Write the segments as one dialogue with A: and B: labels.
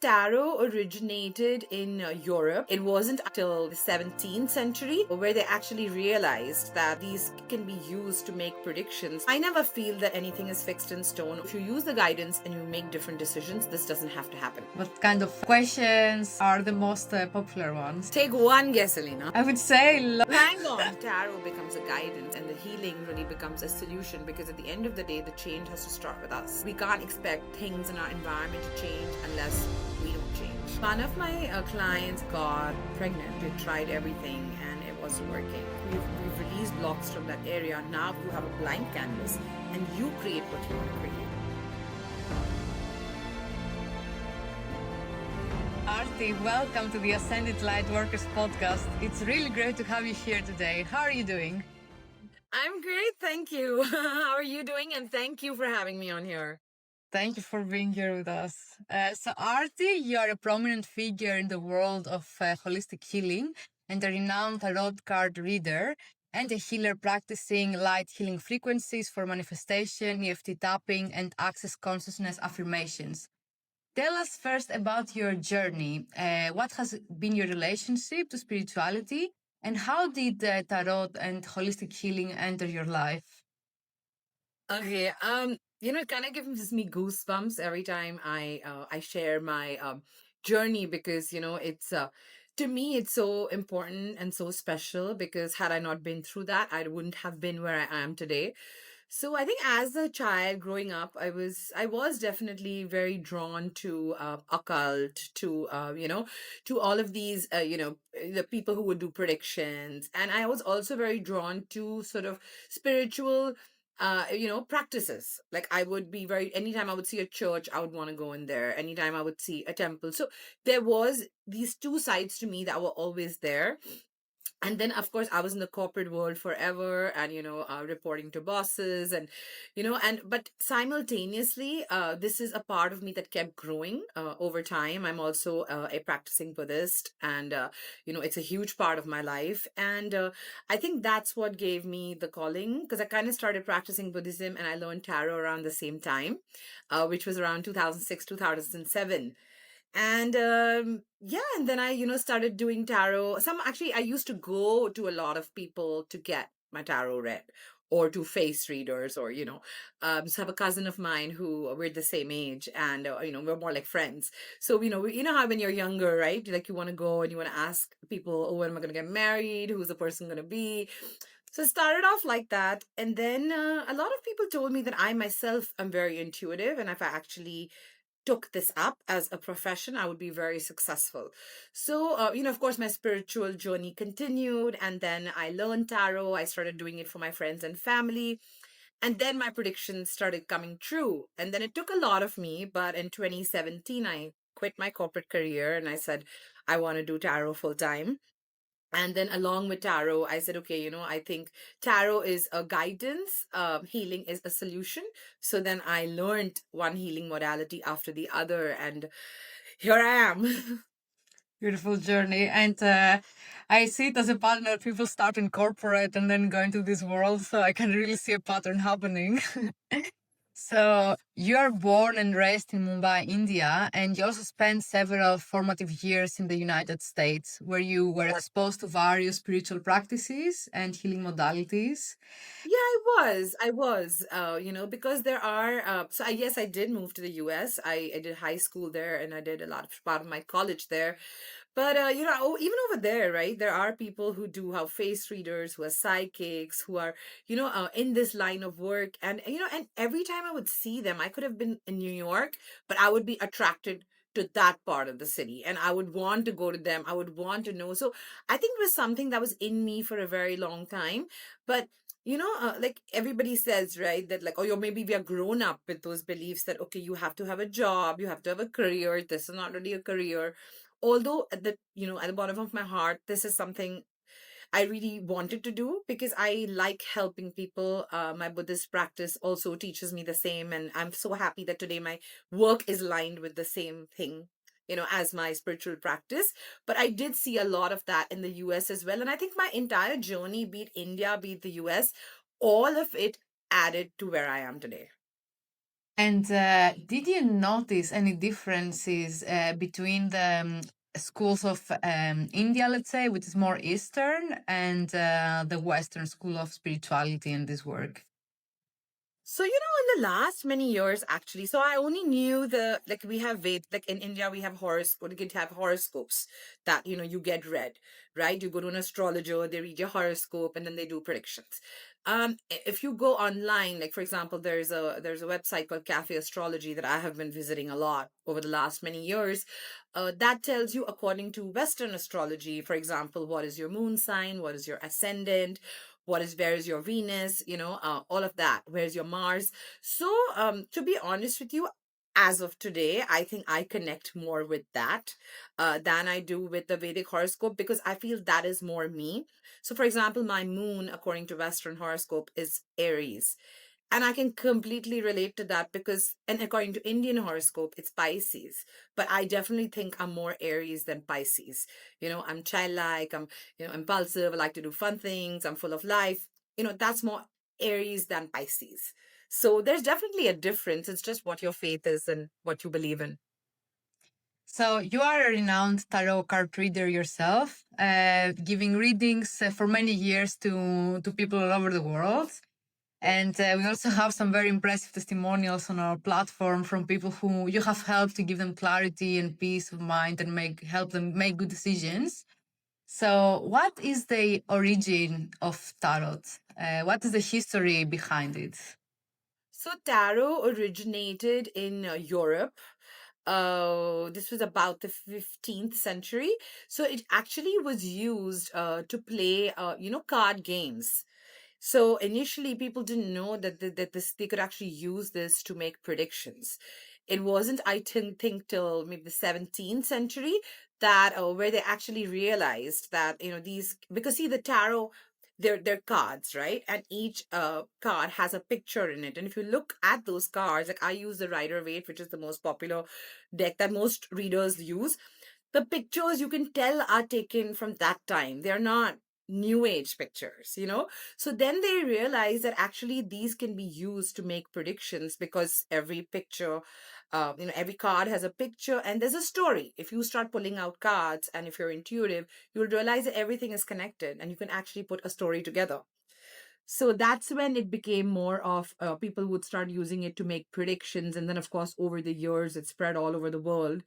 A: Tarot originated in Europe. It wasn't until the 17th century where they actually realized that these can be used to make predictions. I never feel that anything is fixed in stone. If you use the guidance and you make different decisions, this doesn't have to happen.
B: What kind of questions are the most popular ones?
A: Take one guess, Alina.
B: I would say
A: Hang on. Tarot becomes a guidance and the healing really becomes a solution, because at the end of the day, the change has to start with us. We can't expect things in our environment to change unless we don't change. One of my clients got pregnant. They tried everything and it wasn't working. We've released blocks from that area. Now you have a blank canvas and you create what you want to create.
B: Aartii, welcome to the Ascended Light Workers podcast. It's really great to have you here today. How are you doing?
A: I'm great, thank you. How are you doing? And thank you for having me on here.
B: Thank you for being here with us. So, Aartii, you are a prominent figure in the world of holistic healing and a renowned tarot card reader and a healer practicing light healing frequencies for manifestation, EFT tapping, and access consciousness affirmations. Tell us first about your journey. What has been your relationship to spirituality, and how did tarot and holistic healing enter your life?
A: Okay, it kind of gives me goosebumps every time I share my journey, because it's to me it's so important and so special, because had I not been through that, I wouldn't have been where I am today. So I think as a child growing up, I was definitely very drawn to occult, to to all of these the people who would do predictions, and I was also very drawn to sort of spiritual practices. Like I would be very, anytime I would see a church, I would want to go in there. Anytime I would see a temple, so there was these two sides to me that were always there. And then of course I was in the corporate world forever, and reporting to bosses, and and but simultaneously, this is a part of me that kept growing over time. I'm also a practicing Buddhist, and it's a huge part of my life. And I think that's what gave me the calling, because I kind of started practicing Buddhism and I learned tarot around the same time, which was around 2006 2007. And yeah, and then I started doing tarot. Some Actually, I used to go to a lot of people to get my tarot read, or to face readers, or so I have a cousin of mine who we're the same age, and we're more like friends. So you know how when you're younger, right, like you want to go and you want to ask people, oh, when am I going to get married, who's the person going to be. So it started off like that. And then a lot of people told me that I myself am very intuitive, and if I actually took this up as a profession, I would be very successful. So, of course, my spiritual journey continued, and then I learned tarot. I started doing it for my friends and family. And then my predictions started coming true. And then it took a lot of me, but in 2017, I quit my corporate career and I said, I want to do tarot full time. And then along with tarot, I said, okay, I think tarot is a guidance, healing is a solution. So then I learned one healing modality after the other, and here I am.
B: Beautiful journey. And I see it as a pattern that people start in corporate and then go into this world. So I can really see a pattern happening. So you are born and raised in Mumbai, India, and you also spent several formative years in the United States, where you were exposed to various spiritual practices and healing modalities.
A: Yeah, I was, because there are, so I, yes, I did move to the US. I did high school there and I did a lot of part of my college there. But, even over there, right, there are people who do have face readers, who are psychics, who are, in this line of work. And, and every time I would see them, I could have been in New York, but I would be attracted to that part of the city, and I would want to go to them. I would want to know. So I think it was something that was in me for a very long time. But like everybody says, right, that like, oh, maybe we are grown up with those beliefs that, okay, you have to have a job, you have to have a career. This is not really a career. Although at the bottom of my heart, this is something I really wanted to do, because I like helping people. My Buddhist practice also teaches me the same. And I'm so happy that today my work is aligned with the same thing, as my spiritual practice. But I did see a lot of that in the US as well. And I think my entire journey, be it India, be it the US, all of it added to where I am today.
B: And did you notice any differences between the schools of India, let's say, which is more Eastern, and the Western school of spirituality and this work?
A: So, in the last many years, actually, so I only knew like we have like in India, we have horoscope, we could have horoscopes that, you get read, right? You go to an astrologer, they read your horoscope and then they do predictions. If you go online, like for example, there's a website called Cafe Astrology that I have been visiting a lot over the last many years. That tells you according to Western astrology, for example, what is your moon sign, what is your ascendant, where is your Venus, all of that, where's your Mars. So to be honest with you, as of today, I think I connect more with that than I do with the Vedic horoscope, because I feel that is more me. So for example, my moon according to Western horoscope is Aries, and I can completely relate to that because, and according to Indian horoscope, it's Pisces. But I definitely think I'm more Aries than Pisces. I'm childlike, I'm, impulsive, I like to do fun things, I'm full of life. That's more Aries than Pisces. So there's definitely a difference. It's just what your faith is and what you believe in.
B: So you are a renowned tarot card reader yourself, giving readings for many years to people all over the world. And we also have some very impressive testimonials on our platform from people who you have helped to give them clarity and peace of mind and help them make good decisions. So, what is the origin of tarot? What is the history behind it?
A: So tarot originated in Europe. This was about the 15th century. So it actually was used to play, card games. So initially, people didn't know that they could actually use this to make predictions. It wasn't, I think, till maybe the 17th century that where they actually realized that these, because see the tarot, they're cards, right? And each card has a picture in it. And if you look at those cards, like I use the Rider Waite, which is the most popular deck that most readers use, the pictures you can tell are taken from that time. They're not new age pictures. So then they realize that actually these can be used to make predictions, because every picture, every card has a picture and there's a story. If you start pulling out cards and if you're intuitive, you'll realize that everything is connected and you can actually put a story together. So that's when it became more of people would start using it to make predictions. And then, of course, over the years, it spread all over the world.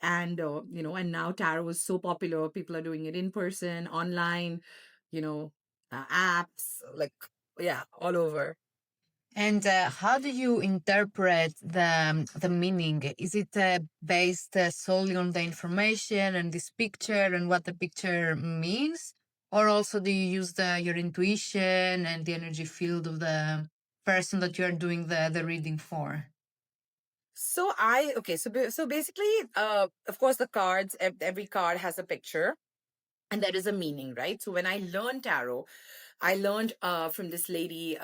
A: And now tarot is so popular. People are doing it in person, online, apps, like, yeah, all over.
B: And how do you interpret the meaning? Is it based solely on the information and this picture and what the picture means, or also do you use your intuition and the energy field of the person that you are doing the reading for?
A: Okay, so basically, of course, the cards, every card has a picture and there is a meaning, right? So when I learned tarot, I learned from this lady,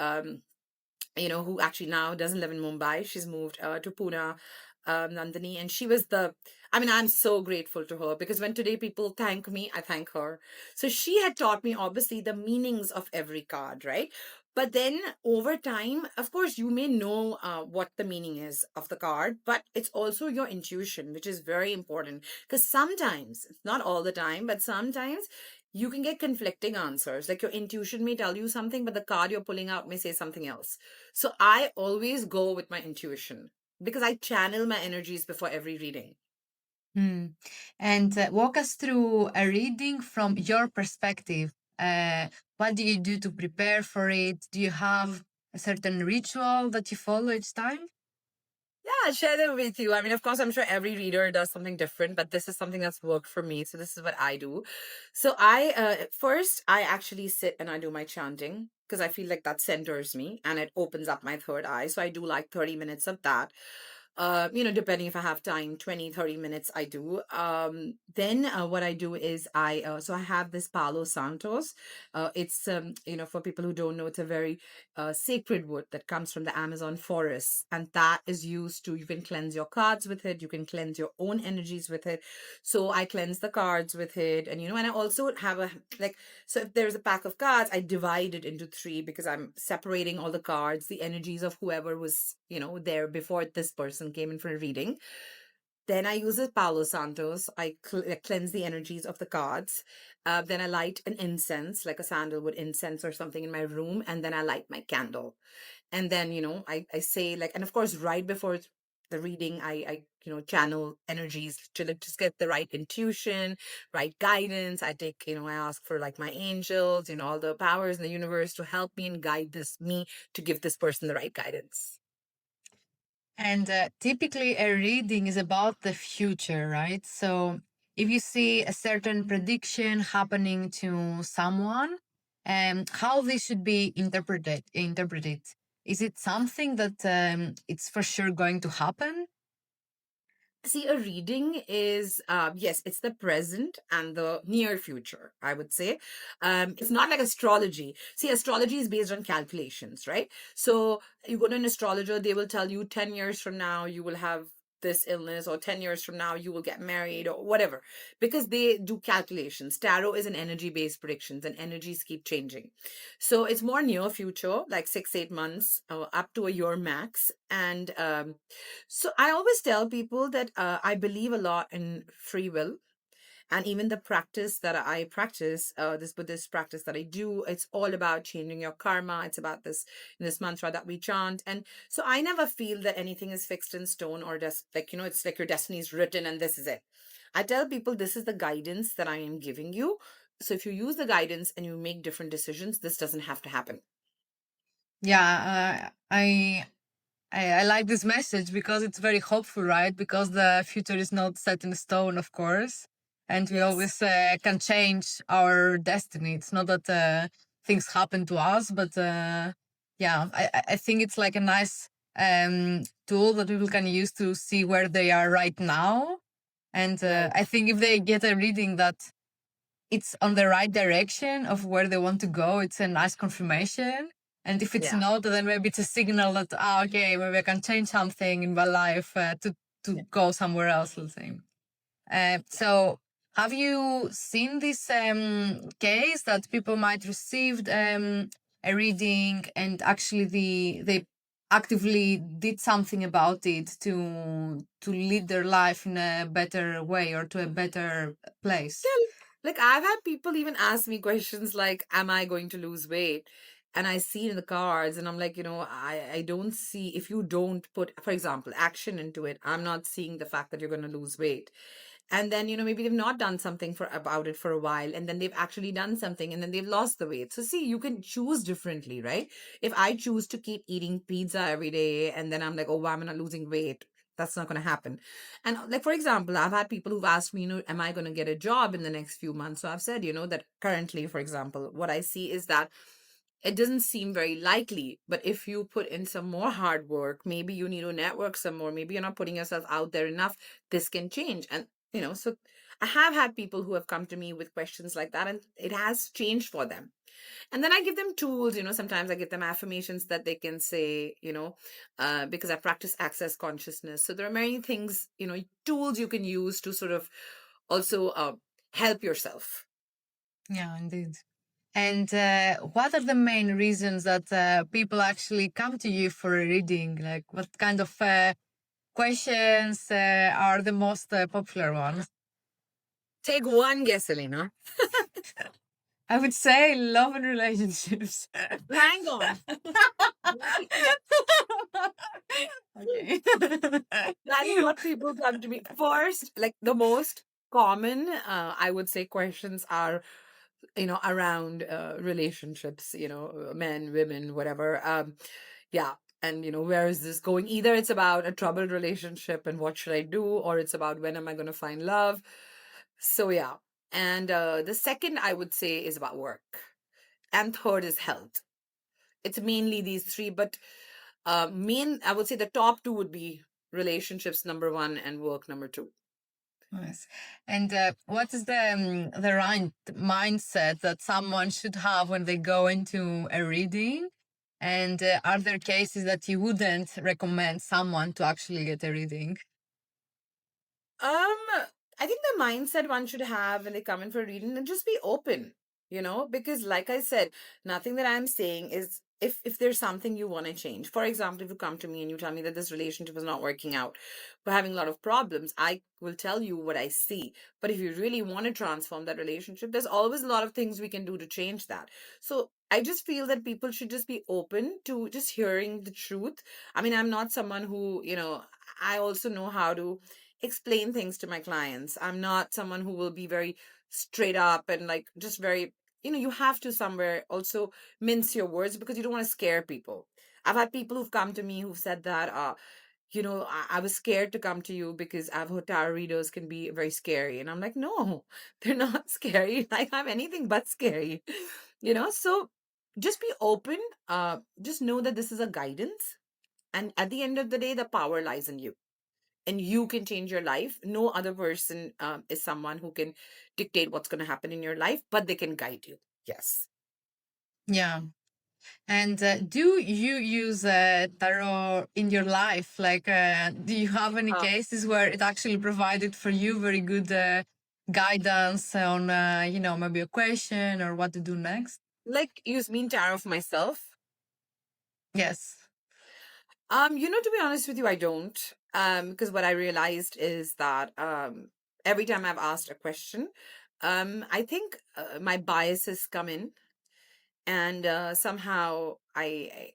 A: who actually now doesn't live in Mumbai. She's moved to Pune, Nandini, and she was I mean, I'm so grateful to her because when today people thank me, I thank her. So she had taught me obviously the meanings of every card, right? But then over time, of course, you may know what the meaning is of the card, but it's also your intuition, which is very important because sometimes, it's not all the time, but sometimes you can get conflicting answers. Like your intuition may tell you something, but the card you're pulling out may say something else. So I always go with my intuition because I channel my energies before every reading.
B: Hmm. And walk us through a reading from your perspective. What do you do to prepare for it? Do you have a certain ritual that you follow each time?
A: Yeah, I'll share them with you. I mean, of course, I'm sure every reader does something different, but this is something that's worked for me. So this is what I do. So first, I actually sit and I do my chanting because I feel like that centers me and it opens up my third eye. So I do like 30 minutes of that. depending if I have time, 20, 30 minutes, I do. Then what I do is so I have this Palo Santos. It's, for people who don't know, it's a very sacred wood that comes from the Amazon forest. And that is used to, you can cleanse your cards with it, you can cleanse your own energies with it. So I cleanse the cards with it. And I also have so if there's a pack of cards, I divide it into three because I'm separating all the cards, the energies of whoever was, there before this person came in for a reading. Then I use a Palo Santos. I cleanse the energies of the cards. Then I light an incense, like a sandalwood incense or something in my room. And then I light my candle. And then, I say, like, and of course, right before the reading, I channel energies to, like, just get the right intuition, right guidance. I ask for, like, my angels, all the powers in the universe to help me and guide me to give this person the right guidance.
B: And typically, a reading is about the future, right? So, if you see a certain prediction happening to someone, how this should be interpreted. Is it something that it's for sure going to happen?
A: See, a reading is, yes, it's the present and the near future, I would say. It's not like astrology. See, astrology is based on calculations, right? So you go to an astrologer, they will tell you 10 years from now you will have this illness, or 10 years from now you will get married, or whatever, because they do calculations. Tarot is an energy based predictions, and energies keep changing. So it's more near future, like 6, 8 months, up to a year max. And so I always tell people that I believe a lot in free will. And even the practice that I practice, this Buddhist practice that I do, it's all about changing your karma. It's about this mantra that we chant. And so I never feel that anything is fixed in stone, or just like, it's like your destiny is written and this is it. I tell people this is the guidance that I am giving you. So if you use the guidance and you make different decisions, this doesn't have to happen.
B: Yeah, I like this message because it's very hopeful, right? Because the future is not set in stone, of course, and we
A: Yes.
B: always can change our destiny. It's not that things happen to us, but yeah, I think it's like a nice tool that people can use to see where they are right now. And
A: Right.
B: I think if they get a reading that it's on the right direction of where they want to go, it's a nice confirmation. And if it's
A: Yeah.
B: not, then maybe it's a signal that, okay, maybe I can change something in my life to
A: Yeah.
B: go somewhere else, let's say. So, have you seen this case that people might receive a reading and actually they actively did something about it to lead their life in a better way or to a better place?
A: Yeah, like I've had people even ask me questions like, "Am I going to lose weight?" And I see it in the cards, and I'm like, I don't see, if you don't put, for example, action into it. I'm not seeing the fact that you're going to lose weight. And then, maybe they've not done something for about it for a while, and then they've actually done something, and then they've lost the weight. So see, you can choose differently, right? If I choose to keep eating pizza every day, and then I'm like, oh, why am I not losing weight? That's not going to happen. And like, for example, I've had people who've asked me, am I going to get a job in the next few months? So I've said, that currently, for example, what I see is that it doesn't seem very likely, but if you put in some more hard work, maybe you need to network some more, maybe you're not putting yourself out there enough, this can change. And, so I have had people who have come to me with questions like that, and it has changed for them. And then I give them tools, sometimes I give them affirmations that they can say, because I practice access consciousness. So there are many things, tools you can use to sort of also help yourself.
B: Yeah, indeed. And what are the main reasons that people actually come to you for a reading? Like, what kind of questions are the most popular ones?
A: Take one guess, Elena.
B: I would say love and relationships.
A: Hang on.
B: Okay.
A: That is what people come to me first. Like the most common, I would say, questions are, around relationships, men, women, whatever. Yeah. And, where is this going? Either it's about a troubled relationship and what should I do, or it's about when am I going to find love. So, yeah. And the second I would say is about work. And third is health. It's mainly these three, but I would say the top two would be relationships number one and work number two.
B: Nice. And what is the right mindset that someone should have when they go into a reading? And are there cases that you wouldn't recommend someone to actually get a reading?
A: Um, I think the mindset one should have when they come in for a reading and just be open, because like I said, nothing that I'm saying is if there's something you want to change. For example, if you come to me and you tell me that this relationship is not working out, we're having a lot of problems, I will tell you what I see. But if you really want to transform that relationship, there's always a lot of things we can do to change that. So I just feel that people should just be open to just hearing the truth. I mean, I'm not someone who, I also know how to explain things to my clients. I'm not someone who will be very straight up and like just very, you have to somewhere also mince your words because you don't want to scare people. I've had people who've come to me who've said that, I was scared to come to you because I've heard tarot readers can be very scary. And I'm like, no, they're not scary. Like, I'm anything but scary, So just be open. Just know that this is a guidance. And at the end of the day, the power lies in you and you can change your life. No other person is someone who can dictate what's going to happen in your life, but they can guide you. Yes.
B: Yeah. And do you use tarot in your life? Like, do you have any
A: Uh,
B: cases where it actually provided for you very good guidance on, maybe a question or what to do next?
A: like, you mean tarot of myself?
B: Yes.
A: To be honest with you, I don't. Because what I realized is that every time I've asked a question, I think my biases come in, and somehow I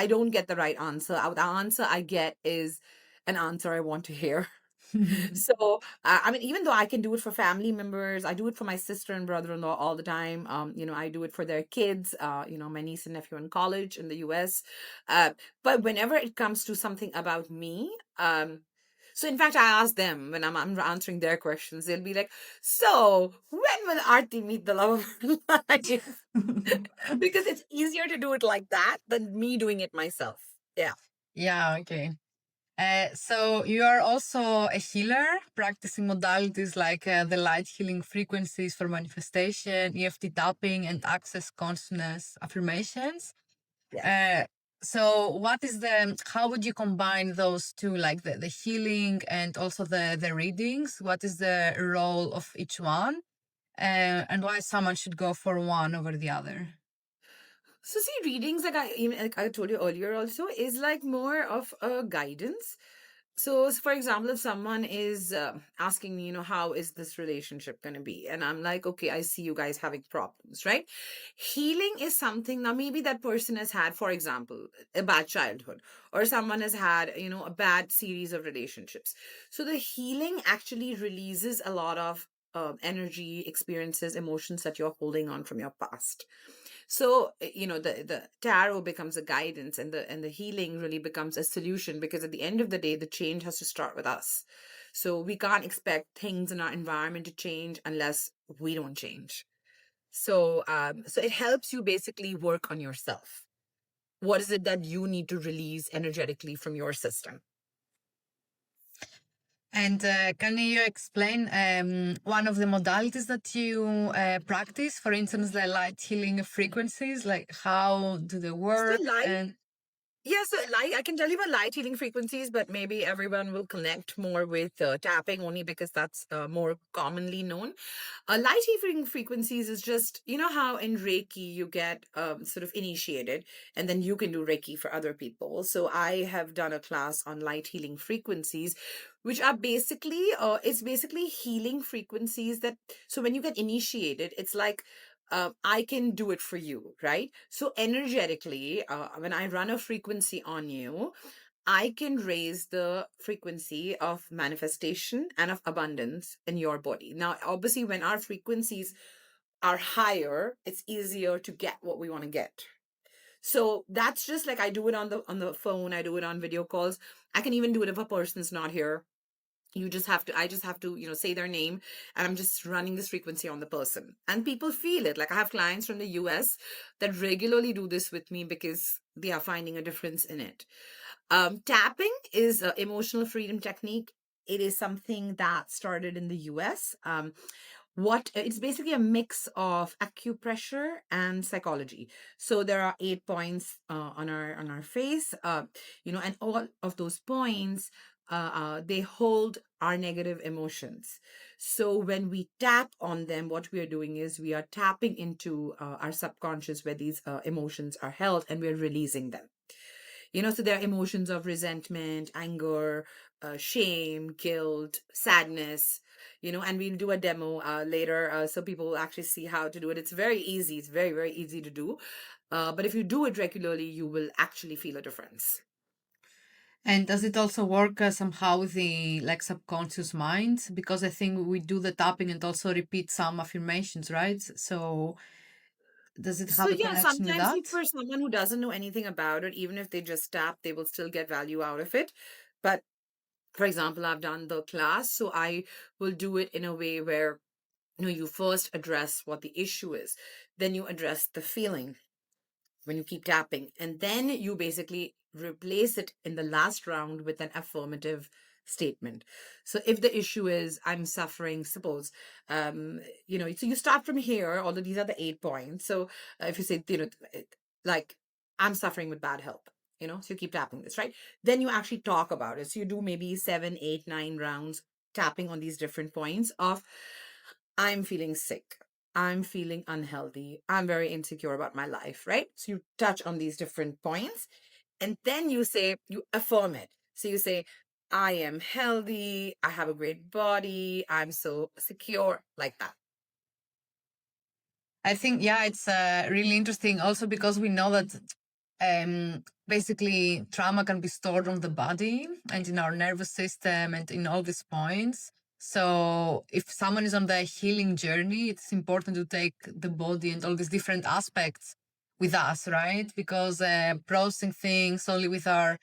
A: don't get the right answer. The answer I get is an answer I want to hear. So, I mean, even though I can do it for family members, I do it for my sister and brother-in-law all the time. I do it for their kids, my niece and nephew in college in the US. Uh, but whenever it comes to something about me, so in fact, I ask them when I'm answering their questions, they'll be like, "So, when will Aarti meet the love of her life?" Because it's easier to do it like that than me doing it myself. Yeah.
B: Yeah, okay. So you are also a healer, practicing modalities like the light healing frequencies for manifestation, EFT tapping, and access consciousness affirmations.
A: Yes.
B: Uh, so what is the, how would you combine those two, like the healing and also the readings? What is the role of each one? And why someone should go for one over the other?
A: So see, readings like I told you earlier also is like more of a guidance. So, for example, if someone is asking me, how is this relationship going to be? And I'm like, okay, I see you guys having problems, right? Healing is something now, maybe that person has had, for example, a bad childhood, or someone has had, a bad series of relationships. So, the healing actually releases a lot of energy, experiences, emotions that you're holding on from your past. So the tarot becomes a guidance, and the healing really becomes a solution, because at the end of the day the change has to start with us. So we can't expect things in our environment to change unless we don't change. So it helps you basically work on yourself. What is it that you need to release energetically from your system?
B: And can you explain one of the modalities that you practice? For instance, the light healing frequencies, like how do they
A: So
B: work?
A: light
B: And
A: Yeah, so light, I can tell you about light healing frequencies, but maybe everyone will connect more with tapping, only because that's more commonly known. Light healing frequencies is just, how in Reiki you get sort of initiated and then you can do Reiki for other people. So I have done a class on light healing frequencies, which are basically, it's basically healing frequencies that, so when you get initiated, it's like, I can do it for you, right? So energetically, when I run a frequency on you, I can raise the frequency of manifestation and of abundance in your body. Now, obviously, when our frequencies are higher, it's easier to get what we want to get. So that's just like I do it on the phone, I do it on video calls. I can even do it if a person's not here. I just have to, say their name, and I'm just running this frequency on the person. And people feel it. Like, I have clients from the US that regularly do this with me because they are finding a difference in it. Tapping is an emotional freedom technique. It is something that started in the US. What it's basically a mix of acupressure and psychology. So there are 8 points on our face, and all of those points they hold our negative emotions. So when we tap on them, what we are doing is we are tapping into our subconscious where these emotions are held, and we're releasing them. So there are emotions of resentment, anger, shame, guilt, sadness, and we'll do a demo later so people will actually see how to do it. It's very easy. It's very, very easy to do. But if you do it regularly, you will actually feel a difference.
B: And does it also work somehow with the like subconscious mind? Because I think we do the tapping and also repeat some affirmations, right? So does it
A: So
B: have a
A: yeah,
B: connection with
A: sometimes
B: that?
A: for someone who doesn't know anything about it, even if they just tap, they will still get value out of it. But for example, I've done the class, so I will do it in a way where you first address what the issue is, then you address the feeling when you keep tapping, and then you basically replace it in the last round with an affirmative statement. So if the issue is I'm suffering, suppose, so you start from here, although these are the 8 points. So if you say, like, I'm suffering with bad health, so you keep tapping this, right? Then you actually talk about it. So you do maybe 7, 8, 9 rounds tapping on these different points of I'm feeling sick. I'm feeling unhealthy. I'm very insecure about my life, right? So you touch on these different points, and then you affirm it. So you say, I am healthy. I have a great body. I'm so secure, like that.
B: I think, yeah, it's really interesting also because we know that basically trauma can be stored on the body and in our nervous system and in all these points. So if someone is on the healing journey, it's important to take the body and all these different aspects with us, right? Because processing things only with our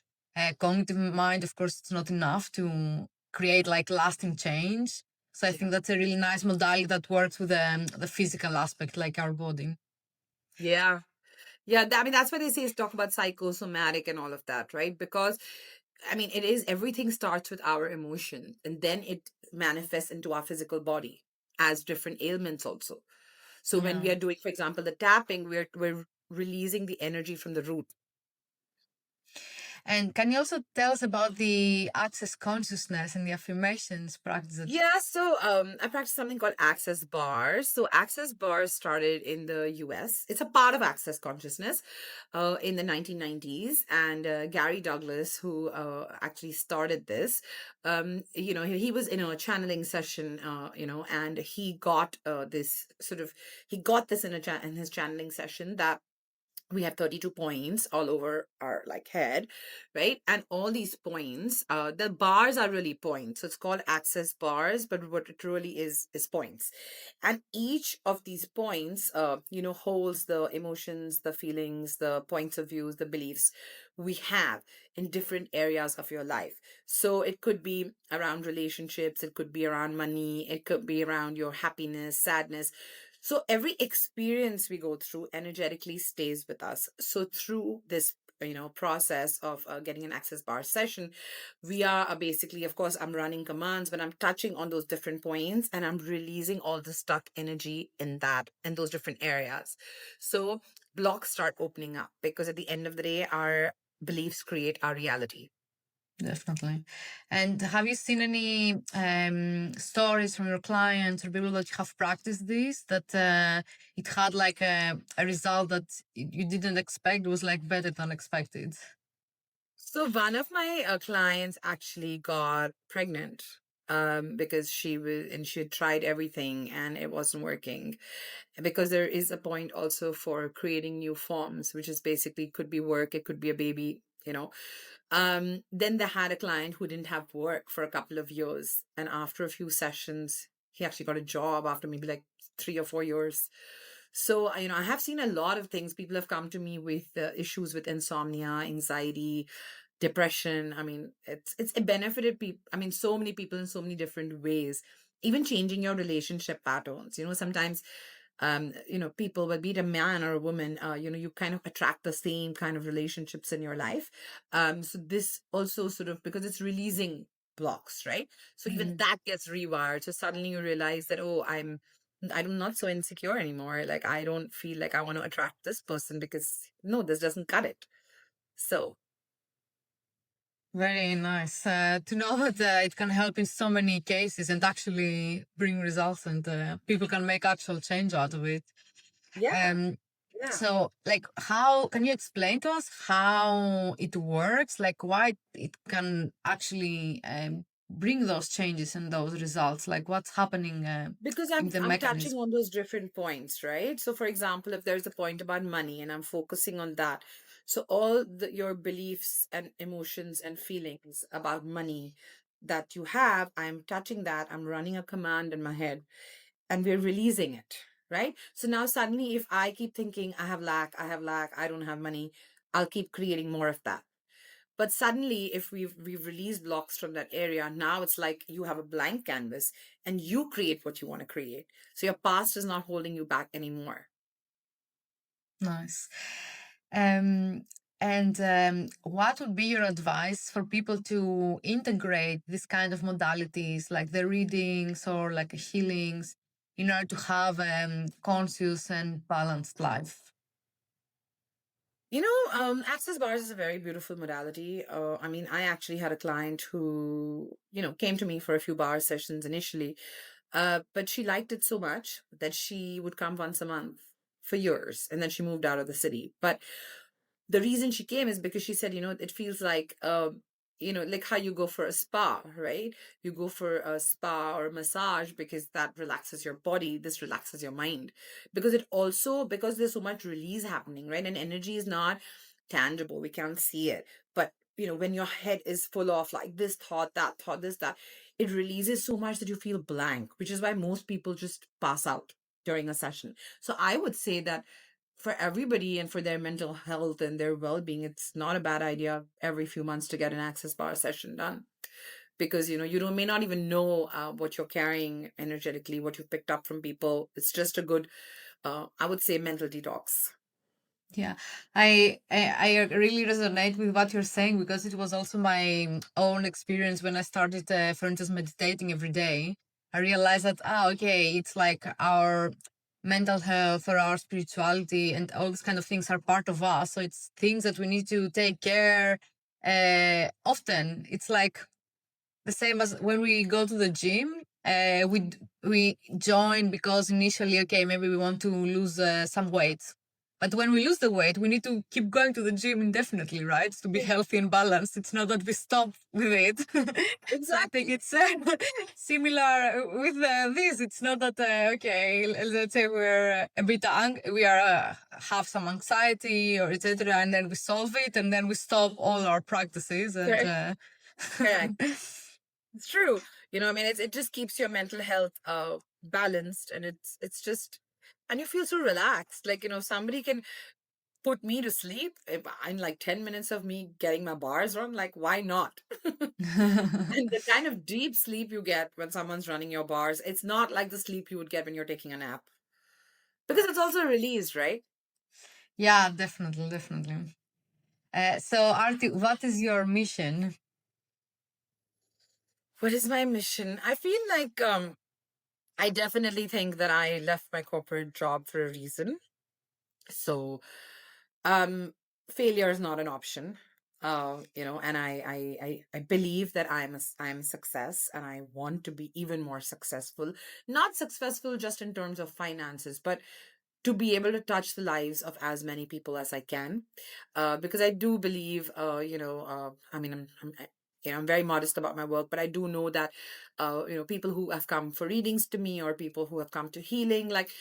B: cognitive mind, of course, it's not enough to create like lasting change. So I
A: Yeah.
B: think that's a really nice modality that works with the physical aspect, like our body.
A: Yeah. Yeah. I mean, that's why they say is talk about psychosomatic and all of that, right? Because I mean, it is everything starts with our emotion, and then it manifests into our physical body as different ailments also. So when we
B: Yeah.
A: are doing, for example, the tapping, we're releasing the energy from the root.
B: And can you also tell us about the access consciousness and the affirmations practice?
A: Yeah, so I practice something called access bars. So access bars started in the US. It's a part of access consciousness in the 1990s. And Gary Douglas, who actually started this, he was in a channeling session, and he got this in his channeling session that we have 32 points all over our like head, right? And all these points, the bars are really points, so it's called access bars, but what it really is points. And each of these points holds the emotions, the feelings, the points of views, the beliefs we have in different areas of your life. So it could be around relationships, it could be around money, it could be around your happiness, sadness. So every experience we go through energetically stays with us. So through this process of getting an access bar session, we are basically, of course, I'm running commands, but I'm touching on those different points and I'm releasing all the stuck energy in those different areas. So blocks start opening up because at the end of the day, our beliefs create our reality.
B: Definitely. And have you seen any stories from your clients or people that have practiced this that it had like a result that you didn't expect was like better than expected?
A: So one of my clients actually got pregnant because she had tried everything and it wasn't working. Because there is a point also for creating new forms, which is basically could be work, it could be a baby, then they had a client who didn't have work for a couple of years, and after a few sessions he actually got a job after maybe like 3 or 4 years. So I have seen a lot of things. People have come to me with issues with insomnia, anxiety, depression. I mean, it benefited people, I mean, so many people in so many different ways. Even changing your relationship patterns, sometimes people, but be it a man or a woman, you kind of attract the same kind of relationships in your life. So this also sort of, because it's releasing blocks, right? So even
B: Mhm.
A: that gets rewired. So suddenly you realize that, oh, I'm not so insecure anymore. Like, I don't feel like I want to attract this person because no, this doesn't cut it. So
B: Very nice to know that it can help in so many cases and actually bring results, and people can make actual change out of it.
A: yeah,
B: Um,
A: yeah.
B: so, like, how can you explain to us how it works? Like, why it can actually bring those changes and those results? Like, what's happening
A: Because
B: in the
A: I'm touching
B: mechanism?
A: on those different points, right? So for example, if there's a point about money and I'm focusing on that, so all your beliefs and emotions and feelings about money that you have, I'm touching that, I'm running a command in my head, and we're releasing it, right? So now suddenly, if I keep thinking I have lack, I have lack, I don't have money, I'll keep creating more of that. But suddenly, if we've released blocks from that area, now it's like you have a blank canvas and you create what you want to create. So your past is not holding you back anymore.
B: Nice. Um, and what would be your advice for people to integrate this kind of modalities, like the readings or like healings, in order to have conscious and balanced life?
A: Access bars is a very beautiful modality. I mean, I actually had a client who, came to me for a few bar sessions initially, but she liked it so much that she would come once a month for years, and then she moved out of the city. But the reason she came is because she said, it feels like, like how you go for a spa, right? You go for a spa or a massage because that relaxes your body. This relaxes your mind, because because there's so much release happening, right? And energy is not tangible. We can't see it. But, when your head is full of like this thought, that thought, this, that, it releases so much that you feel blank, which is why most people just pass out during a session. So I would say that for everybody and for their mental health and their well-being, it's not a bad idea every few months to get an access bar session done, because you don't may not even know what you're carrying energetically, what you've picked up from people. It's just a good, I would say, mental detox.
B: Yeah, I really resonate with what you're saying because it was also my own experience when I started, for instance, meditating every day. I realized that okay, it's like our mental health or our spirituality and all these kind of things are part of us. So it's things that we need to take care often. It's like the same as when we go to the gym. We join because initially, okay, maybe we want to lose some weight, but when we lose the weight, we need to keep going to the gym indefinitely, right? To be healthy and balanced. It's not that we stop with it. So I think
A: Exactly.
B: it's similar with this. It's not that okay, let's say we're a bit we are have some anxiety or etc., and then we solve it, and then we stop all our practices and.
A: Correct. Correct. It's true. I mean, it just keeps your mental health balanced, and it's just, and you feel so relaxed. Like, somebody can put me to sleep in like 10 minutes of me getting my bars run. Like, why not? And the kind of deep sleep you get when someone's running your bars, it's not like the sleep you would get when you're taking a nap, because it's also released, right?
B: Yeah, definitely, definitely. So, Arti, what is your mission?
A: What is my mission? I feel like I definitely think that I left my corporate job for a reason. So um failure is not an option. And I believe that I'm a success, and I want to be even more successful. Not successful just in terms of finances, but to be able to touch the lives of as many people as I can, because I do believe, I mean, I'm very modest about my work, but I do know that, people who have come for readings to me, or people who have come to healing, like,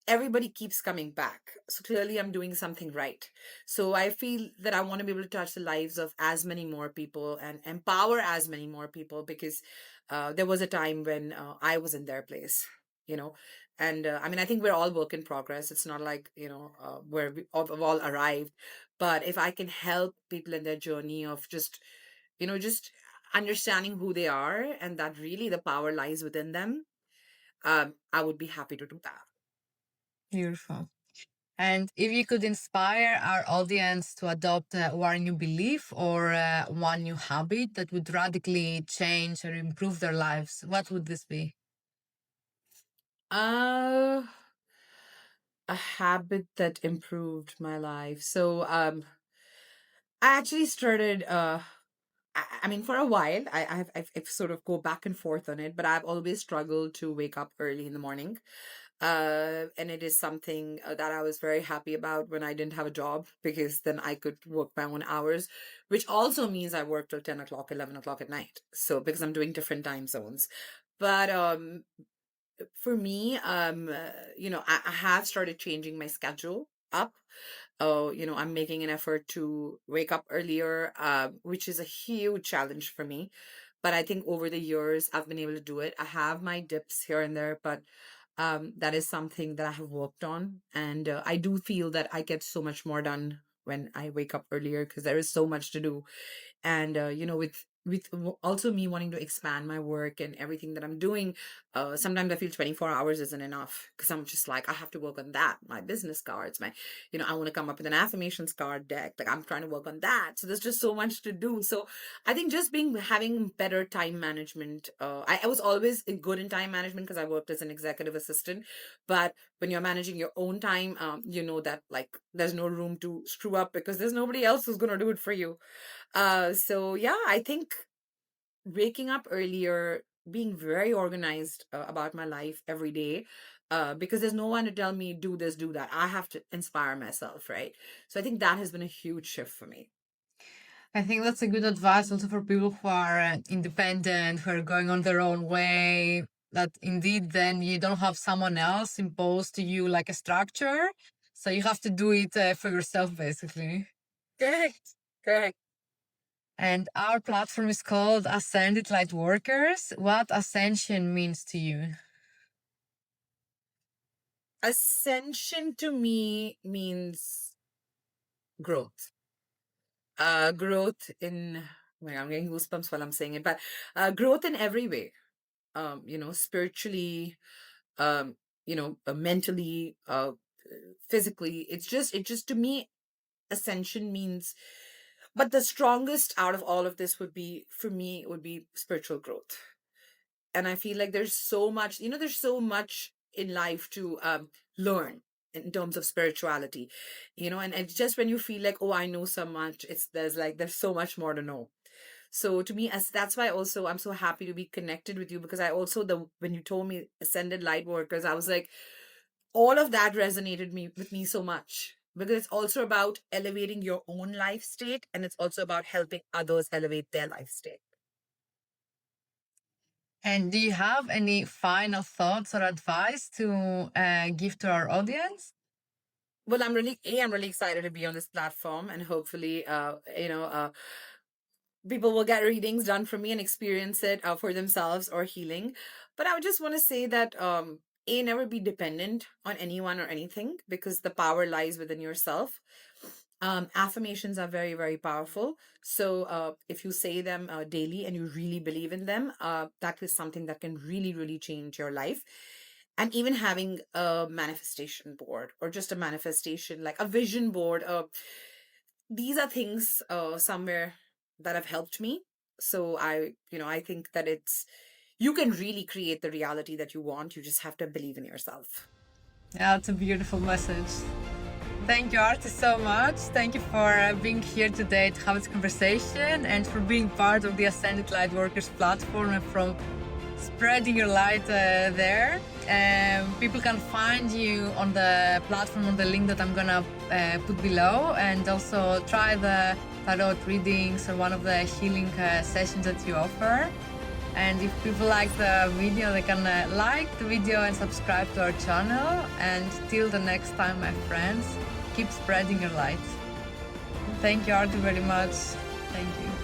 A: everybody keeps coming back. So clearly, I'm doing something right. So I feel that I want to be able to touch the lives of as many more people and empower as many more people, because there was a time when I was in their place. You know, and I mean, I think we're all work in progress. It's not like, we've all arrived. But if I can help people in their journey of just understanding who they are, and that really the power lies within them, I would be happy to do that.
B: Beautiful. And if you could inspire our audience to adopt one new belief or one new habit that would radically change or improve their lives, what would this be?
A: Uh, a habit that improved my life. So, I actually started. I mean, for a while, I've sort of go back and forth on it, but I've always struggled to wake up early in the morning. And it is something that I was very happy about when I didn't have a job because then I could work my own hours, which also means I work till 10 o'clock, 11 o'clock at night. So, because I'm doing different time zones. But for me, I have started changing my schedule up. Oh, I'm making an effort to wake up earlier, which is a huge challenge for me. But I think over the years, I've been able to do it. I have my dips here and there, but that is something that I have worked on. And I do feel that I get so much more done when I wake up earlier because there is so much to do. And with also me wanting to expand my work and everything that I'm doing, sometimes I feel 24 hours isn't enough because I'm just like I have to work on that, my business cards, my I want to come up with an affirmations card deck, like I'm trying to work on that. So there's just so much to do. So I think just having better time management. I was always good in time management because I worked as an executive assistant, but when you're managing your own time, you know that like there's no room to screw up because there's nobody else who's going to do it for you. So yeah, I think waking up earlier, being very organized about my life every day, because there's no one to tell me do this, do that. I have to inspire myself, right? So I think that has been a huge shift for me.
B: I think that's a good advice also for people who are independent, who are going on their own way. That indeed, then you don't have someone else imposed to you like a structure. So you have to do it for yourself, basically.
A: Correct. Correct.
B: And our platform is called Ascended Light Workers. What ascension means to you?
A: Ascension to me means growth. Growth in, well, I'm getting goosebumps while I'm saying it, but growth in every way. Spiritually, mentally, physically. It just to me, ascension means, but the strongest out of all of this would be, for me, it would be spiritual growth. And I feel like there's so much in life to learn in terms of spirituality, and it's just when you feel like, oh, I know so much, there's so much more to know. So to me, as that's why also I'm so happy to be connected with you, because I also, the when you told me ascended light workers, I was like, all of that resonated with me so much, because it's also about elevating your own life state, and it's also about helping others elevate their life state.
B: And do you have any final thoughts or advice to give to our audience?
A: Well, I'm really excited to be on this platform, and hopefully, people will get readings done for me and experience it for themselves or healing. But I would just want to say that never be dependent on anyone or anything, because the power lies within yourself. Affirmations are very, very powerful. So if you say them daily and you really believe in them, that is something that can really, really change your life. And even having a manifestation board, or just a manifestation, like a vision board, these are things somewhere that have helped me. So I think that you can really create the reality that you want. You just have to believe in yourself.
B: Yeah, it's a beautiful message. Thank you, Aarti, so much. Thank you for being here today to have this conversation, and for being part of the Ascended Light Workers platform, and from spreading your light there. People can find you on the platform, on the link that I'm gonna put below, and also try the tarot readings or one of the healing sessions that you offer. And if people like the video, they can like the video and subscribe to our channel. And till the next time, my friends, keep spreading your light. Thank you, Aarti, very much. Thank you.